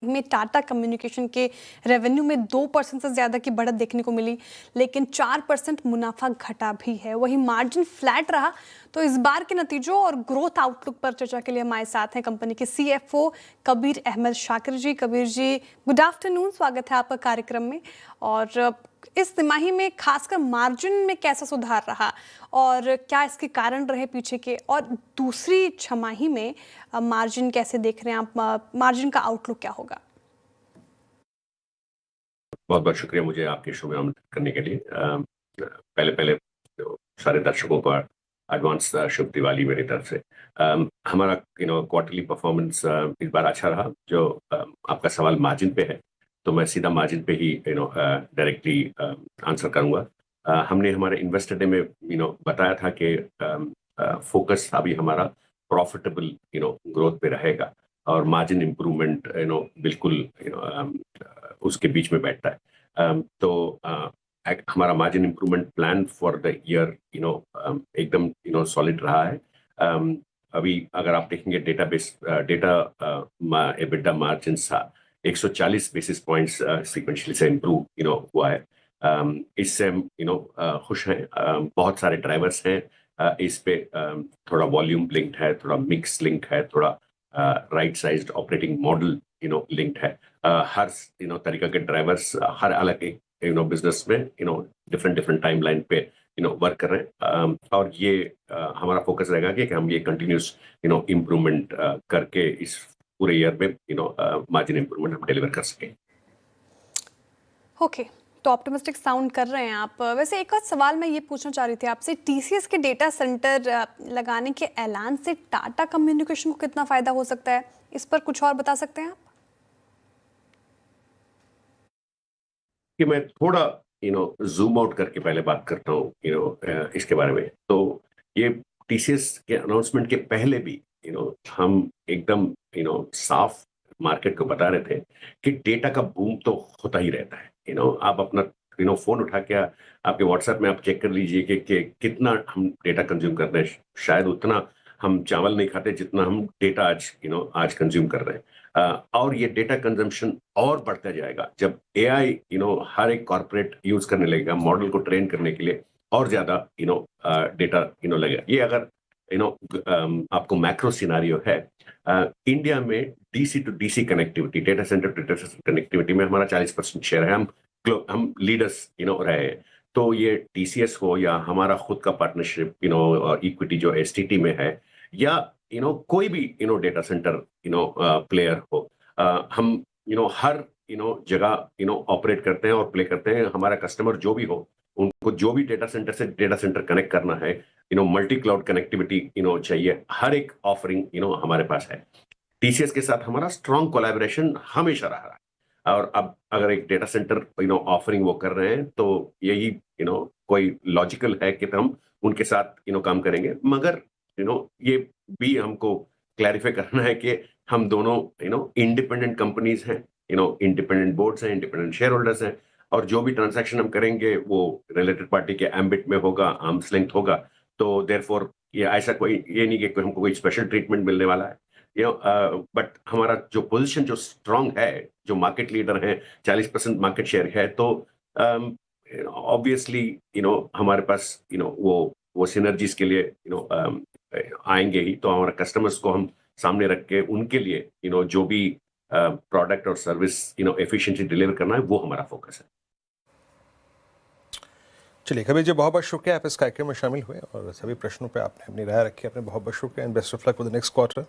में टाटा कम्युनिकेशन के रेवेन्यू में 2% से ज़्यादा की बढ़त देखने को मिली, लेकिन 4% मुनाफा घटा भी है। वहीं मार्जिन फ्लैट रहा। तो इस बार के नतीजों और ग्रोथ आउटलुक पर चर्चा के लिए हमारे साथ हैं कंपनी के CFO कबीर अहमद शाकिर जी। कबीर जी, गुड आफ्टरनून, स्वागत है आपका कार्यक्रम में। और इस तिमाही में खासकर मार्जिन में कैसा सुधार रहा और क्या इसके कारण रहे पीछे के, और दूसरी छमाही में मार्जिन कैसे देख रहे हैं आप? मार्जिन का आउटलुक क्या होगा? बहुत बहुत शुक्रिया मुझे आपके शो में आमंत्रित करने के लिए। पहले पहले तो सारे दर्शकों का एडवांस शुभ दिवाली मेरी तरफ से। हमारा क्वार्टरली परफॉर्मेंस इस बार अच्छा रहा। जो आपका सवाल मार्जिन पे है, तो मैं सीधा मार्जिन पे ही डायरेक्टली आंसर करूंगा। हमने हमारे इन्वेस्टर डे में बताया था कि फोकस अभी हमारा प्रॉफिटेबल ग्रोथ पे रहेगा और मार्जिन इम्प्रूवमेंट बिल्कुल उसके बीच में बैठता है। तो हमारा margin improvement plan for the year एकदम सॉलिड रहा है। अभी अगर आप देखेंगे डेटा एबिटा मार्जिन था 140 बेसिस पॉइंट्स सीक्वेंशियली से इम्प्रूव हुआ है। इससे हम खुश हैं। बहुत सारे ड्राइवर्स हैं इस पे। थोड़ा वॉल्यूम लिंक्ड है, थोड़ा मिक्स लिंक है, थोड़ा right sized operating model linked है। हर तरीका के ड्राइवर्स हर अलग एक बिजनेस में डिफरेंट डिफरेंट टाइमलाइन पे वर्क कर रहे हैं। और ये हमारा फोकस रहेगा कि हम ये कंटिन्यूस इम्प्रूवमेंट करके इस पूरे ईयर में मार्जिन इम्प्रूवमेंट हम डिलीवर कर सकें। ओके, तो ऑप्टिमिस्टिक साउंड कर रहे हैं आप। वैसे एक और सवाल मैं ये पूछना चाह रही थी आपसे, TCS के डेटा सेंटर लगाने के ऐलान से टाटा कम्युनिकेशन को कितना फायदा हो सकता है, इस पर कुछ और बता सकते हैं आप? कि मैं थोड़ा जूम आउट करके पहले बात करता हूँ इसके बारे में। तो ये टीसीएस के अनाउंसमेंट के पहले भी हम एकदम साफ मार्केट को बता रहे थे कि डेटा का बूम तो होता ही रहता है। आप अपना फोन उठा के आपके व्हाट्सएप में आप चेक कर लीजिए कि कितना हम डेटा कंज्यूम कर रहे हैं। शायद उतना हम चावल नहीं खाते जितना हम डेटा आज कंज्यूम कर रहे हैं। और ये डेटा कंजम्पशन और बढ़ता जाएगा जब एआई हर एक कॉर्पोरेट यूज करने लगेगा मॉडल को ट्रेन करने के लिए। और ज्यादा डेटा लगेगा। ये अगर आपको मैक्रो सिनारियो है। इंडिया में DC to DC connectivity, data centre to data centre connectivity में हमारा 40% शेयर है। हम लीडर्स रहे हैं। तो ये टीसीएस हो या हमारा खुद का पार्टनरशिप इक्विटी जो एसटीटी में है, या कोई भी डेटा सेंटर प्लेयर हो, हम हर जगह ऑपरेट करते हैं और प्ले करते हैं। हमारा कस्टमर जो भी हो, उनको जो भी डेटा सेंटर से डेटा सेंटर कनेक्ट करना है, मल्टी क्लाउड कनेक्टिविटी चाहिए, हर एक ऑफरिंग हमारे पास है। टीसीएस के साथ हमारा स्ट्रॉन्ग कोलैबोरेशन हमेशा रहा है। और अब अगर एक डेटा सेंटर ऑफरिंग वो कर रहे हैं, तो यही कोई लॉजिकल है कि हम उनके साथ काम करेंगे। मगर ये भी हमको क्लैरिफाई करना है कि हम दोनों इंडिपेंडेंट कंपनीज हैं, इंडिपेंडेंट बोर्ड्स हैं, इंडिपेंडेंट शेयर होल्डर्स हैं। और जो भी ट्रांजैक्शन हम करेंगे वो रिलेटेड पार्टी के एम्बिट में होगा, आर्म्स लेंथ होगा। तो देयरफॉर ये ऐसा कोई ये नहीं कि हमको कोई स्पेशल ट्रीटमेंट मिलने वाला है। बट हमारा जो पोजीशन जो स्ट्रांग है, जो मार्केट लीडर है, 40% मार्केट शेयर है, तो ऑब्वियसली हमारे पास वो सिनर्जीज के लिए आएंगे ही। तो हमारे कस्टमर्स को हम सामने रख के उनके लिए जो भी प्रोडक्ट और सर्विस एफिशिएंटली डिलीवर करना है, वो हमारा फोकस है। चलिए कबीर जी, बहुत बहुत शुक्रिया आप इस कार्यक्रम में शामिल हुए और सभी प्रश्नों पे आपने अपनी राय रखी। आपने बहुत बहुत शुक्रिया and best of luck for the next quarter.